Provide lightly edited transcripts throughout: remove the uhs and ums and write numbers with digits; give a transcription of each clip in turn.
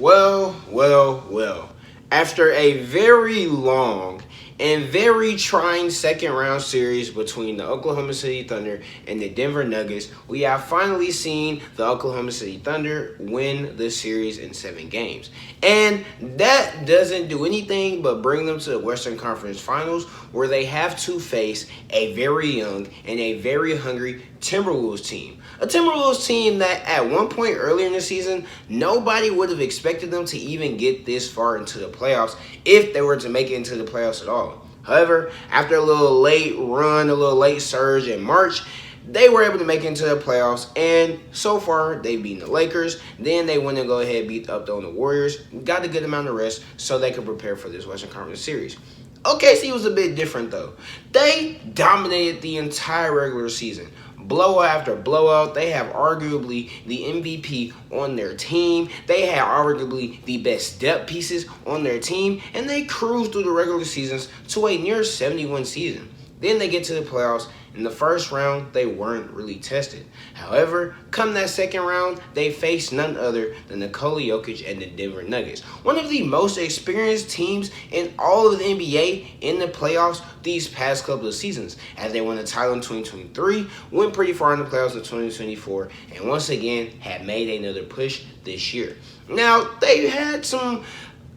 Well. After a very long and very trying second round series between the Oklahoma City Thunder and the Denver Nuggets, we have finally seen the Oklahoma City Thunder win the series in 7 games. And that doesn't do anything but bring them to the Western Conference Finals, where they have to face a very young and a very hungry Timberwolves team. A Timberwolves team that at one point earlier in the season, nobody would have expected them to even get this far into the playoffs if they were to make it into the playoffs at all. However, after a little late run, a little late surge in March, they were able to make it into the playoffs, and so far they've beaten the Lakers. Then they went and go ahead and beat up on the Warriors, got a good amount of rest so they could prepare for this Western Conference series. OKC was a bit different though. They dominated the entire regular season. Blowout after blowout. They have arguably the MVP on their team. They had arguably the best depth pieces on their team, and they cruised through the regular seasons to a near 71 season. Then they get to the playoffs. In the first round, they weren't really tested. However, come that second round, they faced none other than Nikola Jokic and the Denver Nuggets, one of the most experienced teams in all of the NBA in the playoffs these past couple of seasons, as they won the title in 2023, went pretty far in the playoffs in 2024, and once again had made another push this year. Now, they had some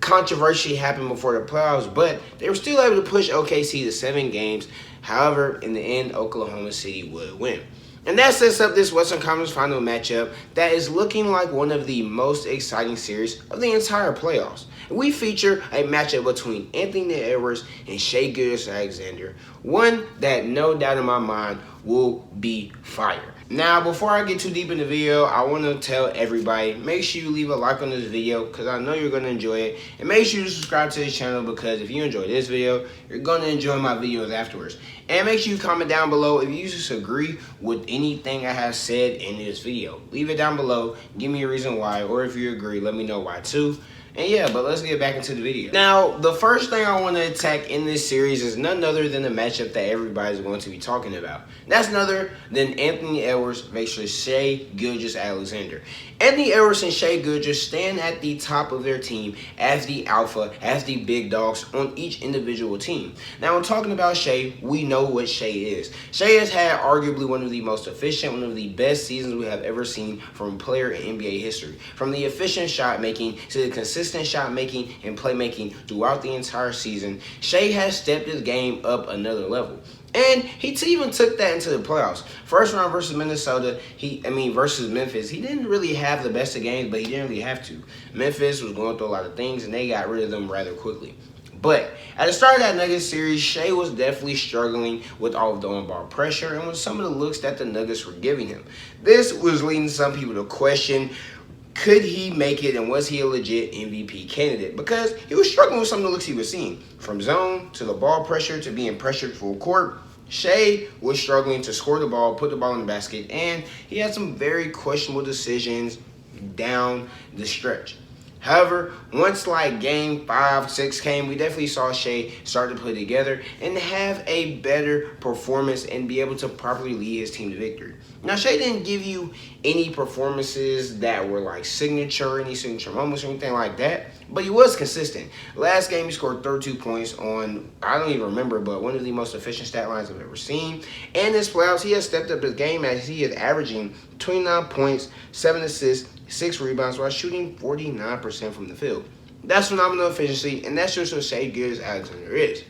controversy happen before the playoffs, but they were still able to push OKC to 7 games. However, in the end, Oklahoma City would win. And that sets up this Western Conference Final matchup that is looking like one of the most exciting series of the entire playoffs. We feature a matchup between Anthony Edwards and Shai Gilgeous-Alexander, one that no doubt in my mind will be fire. Now, before I get too deep in the video, I want to tell everybody, make sure you leave a like on this video because I know you're going to enjoy it. And make sure you subscribe to this channel because if you enjoy this video, you're going to enjoy my videos afterwards. And make sure you comment down below if you disagree with anything I have said in this video. Leave it down below, give me a reason why, or if you agree, let me know why too. And yeah, but let's get back into the video. Now, the first thing I want to attack in this series is none other than the matchup that everybody's going to be talking about. That's none other than Anthony Edwards versus Shai Gilgeous-Alexander. Anthony Edwards and Shai Gilgeous stand at the top of their team as the alpha, as the big dogs on each individual team. Now, when talking about Shai, we know what Shai is. Shai has had arguably one of the most efficient, one of the best seasons we have ever seen from a player in NBA history. From the efficient shot making to the consistent shot making and playmaking throughout the entire season, Shai has stepped his game up another level. And he even took that into the playoffs. First round versus Minnesota, versus Memphis, he didn't really have the best of games, but he didn't really have to. Memphis was going through a lot of things, and they got rid of them rather quickly. But at the start of that Nuggets series, Shai was definitely struggling with all of the on-ball pressure and with some of the looks that the Nuggets were giving him. This was leading some people to question, could he make it and was he a legit MVP candidate? Because he was struggling with some of the looks he was seeing. From zone to the ball pressure to being pressured full court, Shai was struggling to score the ball, put the ball in the basket, and he had some very questionable decisions down the stretch. However, once like game 5, 6 came, we definitely saw Shai start to put it together and have a better performance and be able to properly lead his team to victory. Now, Shai didn't give you any performances that were like any signature moments or anything like that, but he was consistent. Last game, he scored 32 points on, I don't even remember, but one of the most efficient stat lines I've ever seen. And this playoffs, he has stepped up his game as he is averaging 29 points, 7 assists, 6 rebounds while shooting 49% from the field. That's phenomenal efficiency, and that's just what Shai Gilgeous-Alexander is.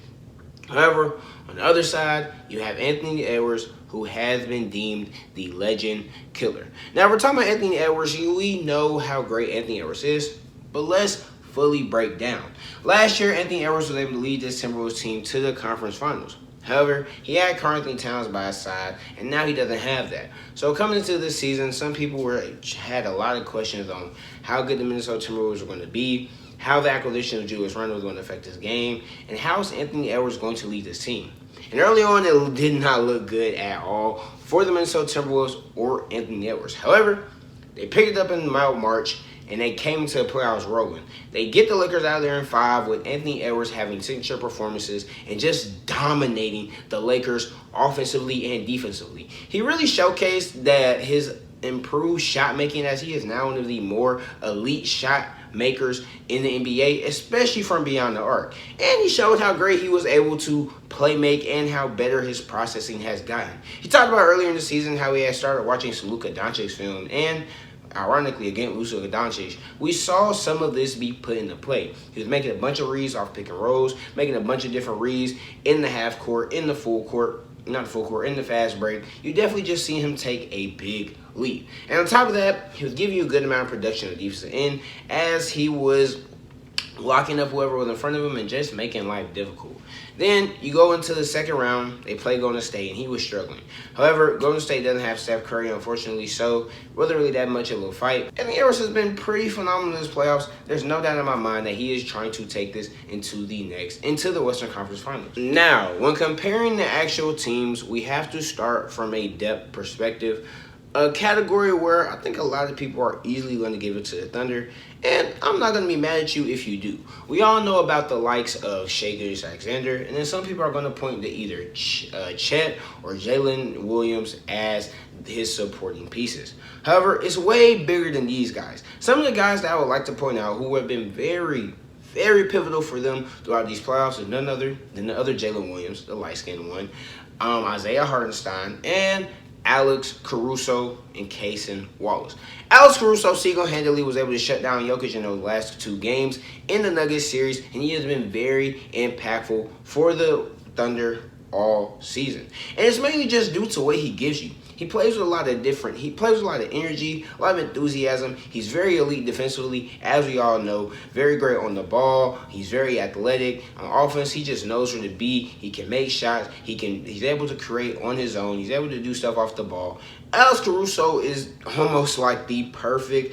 However, on the other side, you have Anthony Edwards, who has been deemed the legend killer. Now, we're talking about Anthony Edwards. We know how great Anthony Edwards is, but let's fully break down. Last year, Anthony Edwards was able to lead this Timberwolves team to the conference finals. However, he had Karl-Anthony Towns by his side, and now he doesn't have that. So coming into this season, some people had a lot of questions on how good the Minnesota Timberwolves were going to be, how the acquisition of Julius Randle was going to affect his game, and how is Anthony Edwards going to lead this team. And early on, it did not look good at all for the Minnesota Timberwolves or Anthony Edwards. However, they picked it up in March, and they came into the playoffs rolling. They get the Lakers out of there in 5 with Anthony Edwards having signature performances and just dominating the Lakers offensively and defensively. He really showcased that his improved shot making, as he is now one of the more elite shot makers in the NBA, especially from beyond the arc. And he showed how great he was able to play make and how better his processing has gotten. He talked about earlier in the season how he had started watching some Luka Doncic's film, and ironically, again, Luka Doncic, we saw some of this be put into play. He was making a bunch of reads off pick and rolls, making a bunch of different reads in the half court, in the full court, not the full court, in the fast break. You definitely just see him take a big leap. And on top of that, he was giving you a good amount of production at the defensive end as he was locking up whoever was in front of him and just making life difficult. Then you go into the second round, they play Golden State, and he was struggling. However, Golden State doesn't have Steph Curry, unfortunately, so wasn't really that much of a fight. And the Everest has been pretty phenomenal in this playoffs. There's no doubt in my mind that he is trying to take this into the Western Conference Finals. Now, when comparing the actual teams, we have to start from a depth perspective. A category where I think a lot of people are easily going to give it to the Thunder, and I'm not going to be mad at you if you do. We all know about the likes of Shai Gilgeous-Alexander, and then some people are going to point to either Chet or Jalen Williams as his supporting pieces. However, it's way bigger than these guys. Some of the guys that I would like to point out who have been very pivotal for them throughout these playoffs is none other than the other Jalen Williams, the light-skinned one, Isaiah Hartenstein, and Alex Caruso and Cason Wallace. Alex Caruso single-handedly was able to shut down Jokic in those last two games in the Nuggets series, and he has been very impactful for the Thunder all season. And it's mainly just due to what he gives you. He plays with a lot of energy, a lot of enthusiasm. He's very elite defensively, as we all know. Very great on the ball. He's very athletic. On offense, he just knows where to be. He can make shots. He's able to create on his own. He's able to do stuff off the ball. Alex Caruso is almost like the perfect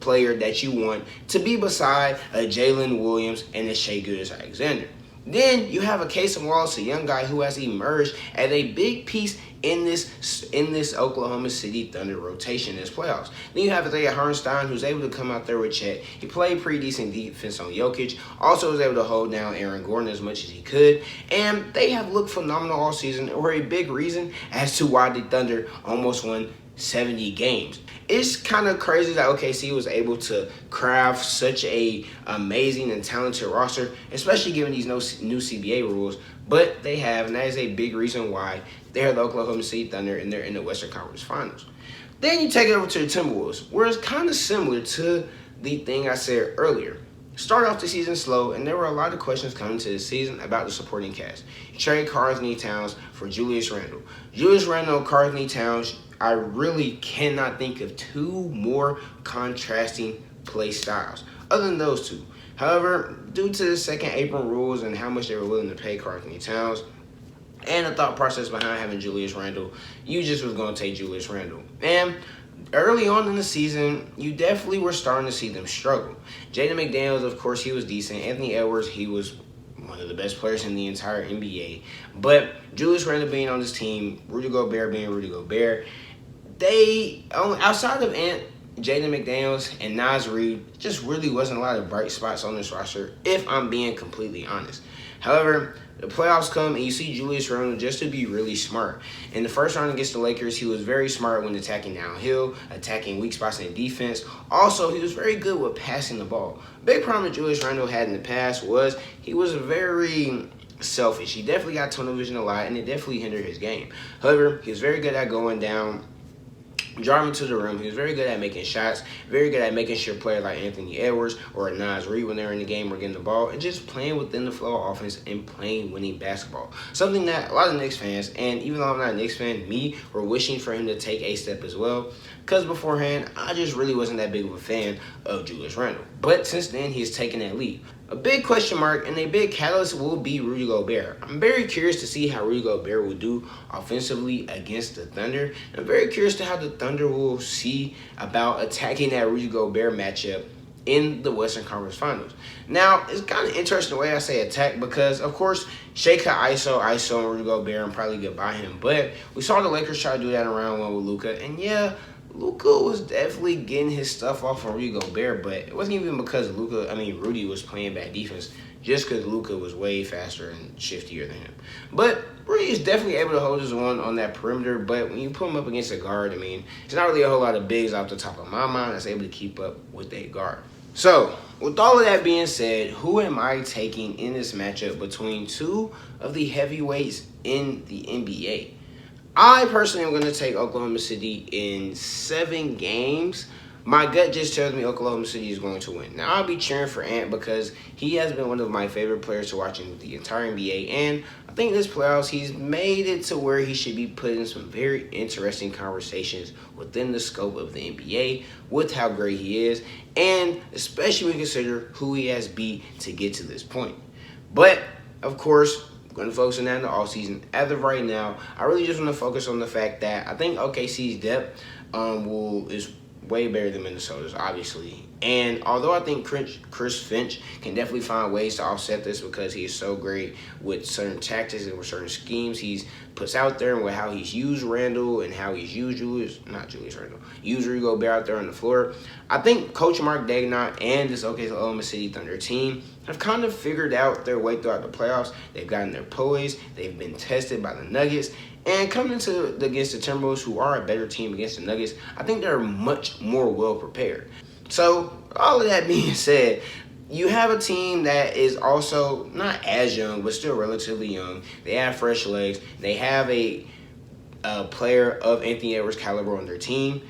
player that you want to be beside a Jalen Williams and a Shai Gilgeous-Alexander. Then you have a Cason Wallace, a young guy who has emerged as a big piece in this Oklahoma City Thunder rotation in this playoffs. Then you have Isaiah Hartenstein, who's able to come out there with Chet. He played pretty decent defense on Jokic. Also was able to hold down Aaron Gordon as much as he could. And they have looked phenomenal all season, and were a big reason as to why the Thunder almost won 70 games. It's kind of crazy that OKC was able to craft such a amazing and talented roster, especially given these new CBA rules, but they have, and that is a big reason why they're the Oklahoma City Thunder and they're in the Western Conference Finals. Then you take it over to the Timberwolves, where it's kind of similar to the thing I said earlier. Start off the season slow, and there were a lot of questions coming to the season about the supporting cast. You trade Karl-Anthony Towns for Julius Randle. Julius Randle and Karl-Anthony Towns, I really cannot think of two more contrasting play styles other than those two. However, due to the second April rules and how much they were willing to pay Karl-Anthony Towns and the thought process behind having Julius Randle, you just was going to take Julius Randle. And early on in the season, you definitely were starting to see them struggle. Jaden McDaniels, of course, he was decent. Anthony Edwards, he was one of the best players in the entire NBA. But Julius Randle being on this team, Rudy Gobert being Rudy Gobert, they, outside of Jaden McDaniels and Naz Reid, just really wasn't a lot of bright spots on this roster, if I'm being completely honest. However, the playoffs come and you see Julius Randle just to be really smart. In the first round against the Lakers, he was very smart when attacking downhill, attacking weak spots in defense. Also, he was very good with passing the ball. Big problem that Julius Randle had in the past was he was very selfish. He definitely got tunnel vision a lot, and it definitely hindered his game. However, he was very good at going down, driving to the rim. He was very good at making shots, very good at making sure players like Anthony Edwards or Naz Reid, when they're in the game, were getting the ball and just playing within the flow of offense and playing winning basketball. Something that a lot of Knicks fans, and even though I'm not a Knicks fan, me, were wishing for him to take a step as well. Because beforehand, I just really wasn't that big of a fan of Julius Randle. But since then, he's taken that leap. A big question mark and a big catalyst will be Rudy Gobert. I'm very curious to see how Rudy Gobert will do offensively against the Thunder. I'm very curious to how the Thunder will see about attacking that Rudy Gobert matchup in the Western Conference Finals. Now, it's kind of interesting the way I say attack because, of course, Shai could ISO and Rudy Gobert and probably get by him. But we saw the Lakers try to do that in round one with Luka. And yeah, Luka was definitely getting his stuff off on Rudy Gobert, but it wasn't even because Rudy was playing bad defense, just because Luka was way faster and shiftier than him. But Rudy is definitely able to hold his own on that perimeter, but when you put him up against a guard, it's not really a whole lot of bigs off the top of my mind that's able to keep up with a guard. So, with all of that being said, who am I taking in this matchup between two of the heavyweights in the NBA? I personally am going to take Oklahoma City in 7 games. My gut just tells me Oklahoma City is going to win. Now, I'll be cheering for Ant because he has been one of my favorite players to watch in the entire NBA. And I think this playoffs, he's made it to where he should be put in some very interesting conversations within the scope of the NBA with how great he is. And especially when you consider who he has beat to get to this point. But, of course, I'm going to focus on that in the offseason. As of right now, I really just want to focus on the fact that I think OKC's depth is way better than Minnesota's, obviously. And although I think Chris Finch can definitely find ways to offset this because he is so great with certain tactics and with certain schemes he's puts out there and with how he's used Randall and how he's used used Rudy Gobert out there on the floor, I think Coach Mark Daigneault and this Oklahoma City Thunder team have kind of figured out their way throughout the playoffs. They've gotten their poise. They've been tested by the Nuggets. And coming against the Timberwolves, who are a better team against the Nuggets, I think they're much more well prepared. So, all of that being said, you have a team that is also not as young, but still relatively young. They have fresh legs. They have a player of Anthony Edwards' caliber on their team.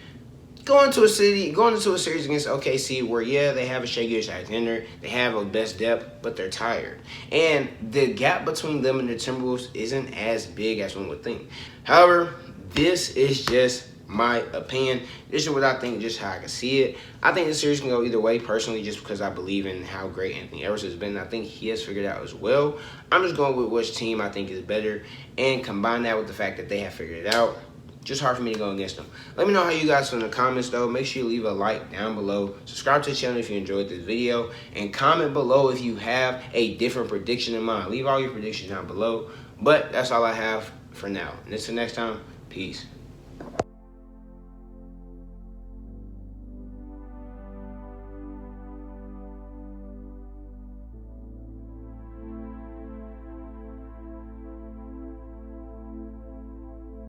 Going into a series against OKC where, yeah, they have a Shai Gilgeous-Alexander, they have a best depth, but they're tired. And the gap between them and the Timberwolves isn't as big as one would think. However, this is just my opinion. This is what I think, just how I can see it. I think the series can go either way, personally, just because I believe in how great Anthony Edwards has been. I think he has figured out as well. I'm just going with which team I think is better and combine that with the fact that they have figured it out. Just hard for me to go against them. Let me know how you guys feel in the comments, though. Make sure you leave a like down below. Subscribe to the channel if you enjoyed this video. And comment below if you have a different prediction in mind. Leave all your predictions down below. But that's all I have for now. And until next time, peace.